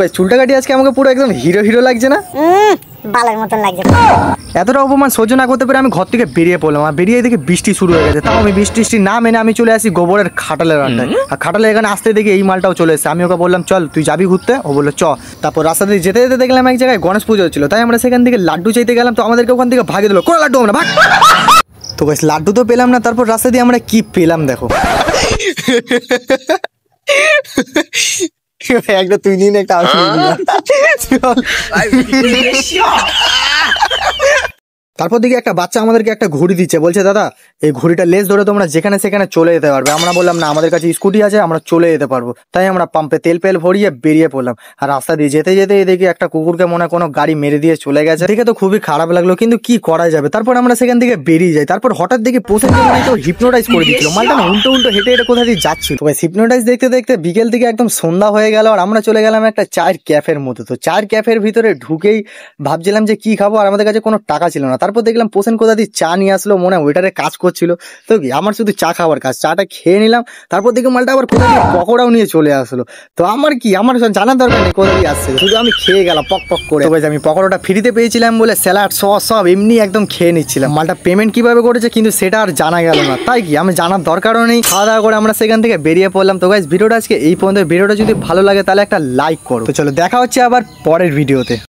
ভাই চুলটা কাটি আজকে আমাকে পুরো একদম হিরো হিরো লাগছে না? বালের মতন লাগছে। এতটা অপমান সহ্য না করতে পেরে আমি ঘর থেকে বেরিয়ে পড়লাম, আর বেরিয়ে দেখি বৃষ্টি শুরু হয়ে গেছে। তাও আমি বৃষ্টি না মেনে আমি চলে আসি গোবরের খাটালের আড্ডায়। আর খাটালে এখানে আসতে দেখি এই মালটাও চলে এসেছে। আমি ওকে বললাম চল তুই যাবি ঘুরতে, ও বললো চ। তারপর রাস্তা দিয়ে যেতে যেতে দেখলাম এক জায়গায় গণেশ পুজো হচ্ছিল, তাই আমরা সেখান থেকে লাড্ডু চাইতে গেলাম। তো আমাদেরকে ওখান থেকে ভাগে দিল, কোনো লাড্ডু আমরা ভাগ। তো গাইস লাড্ডু তো পেলাম না, তারপর রাস্তা দিয়ে আমরা কি পেলাম দেখো। একটা তুই নিন, একটা আমি তারপর দিকে একটা বাচ্চা আমাদেরকে একটা ঘড়ি দিচ্ছে, বলছে দাদা এই ঘড়িটা লেস ধরে তোমরা যেখানে সেখানে চলে যেতে পারবে। আমরা বললাম না, আমাদের কাছে স্কুটি আছে, আমরা চলে যেতে পারবো। তাই আমরা পাম্পে তেল ভরিয়ে বেরিয়ে পড়লাম। আর রাস্তা দিয়ে যেতে যেতে দেখি একটা কুকুরকে মনে কোনো গাড়ি মেরে দিয়ে চলে গেছে। দেখে তো খুবই খারাপ লাগলো, কিন্তু কি করা যাবে। তারপর আমরা সেখান থেকে বেরিয়ে যাই। তারপর হঠাৎ দেখি পোষে হিপনোটাইজ করে দিচ্ছিল মালটা না, উল্টো হেঁটে হেঁটে কোথা দিয়ে যাচ্ছিল। হিপনোটাইজ দেখতে দেখতে বিকেল থেকে একদম সন্ধ্যা হয়ে গেল, আর আমরা চলে গেলাম একটা চায়ের ক্যাফের মতো। তো চায়ের ক্যাফের ভিতরে ঢুকেই ভাবছিলাম যে কি খাবো, আর আমাদের কাছে কোনো টাকা ছিল না। তারপর দেখলাম পোষেন কোথা দিয়ে চা নিয়ে আসলো, মনে হয় ওয়েটারে কাজ করছিল। তো কি আমার শুধু চা খাওয়ার কাজ, চাটা খেয়ে নিলাম। তারপর দেখি মালটা আবার কোথা দিয়ে পকোড়াও নিয়ে চলে আসলো। তো আমার জানার দরকার নেই কোথা দিয়ে আসছে, শুধু আমি খেয়ে গেলাম পক করে। তো আমি পকোড়াটা ফ্রিতে পেয়েছিলাম বলে স্যালাড সস সব এমনি একদম খেয়ে নিচ্ছিলাম। মালটা পেমেন্ট কিভাবে করেছে কিন্তু সেটা আর জানা গেল না। তাই কি আমি জানার দরকারও নেই। খাওয়া দাওয়া করে আমরা সেখান থেকে বেরিয়ে পড়লাম। তো গাইস ভিডিওটা আজকে এই পর্যন্ত। ভিডিওটা যদি ভালো লাগে তাহলে একটা লাইক করো। তো চলো দেখা হচ্ছে আবার পরের ভিডিওতে।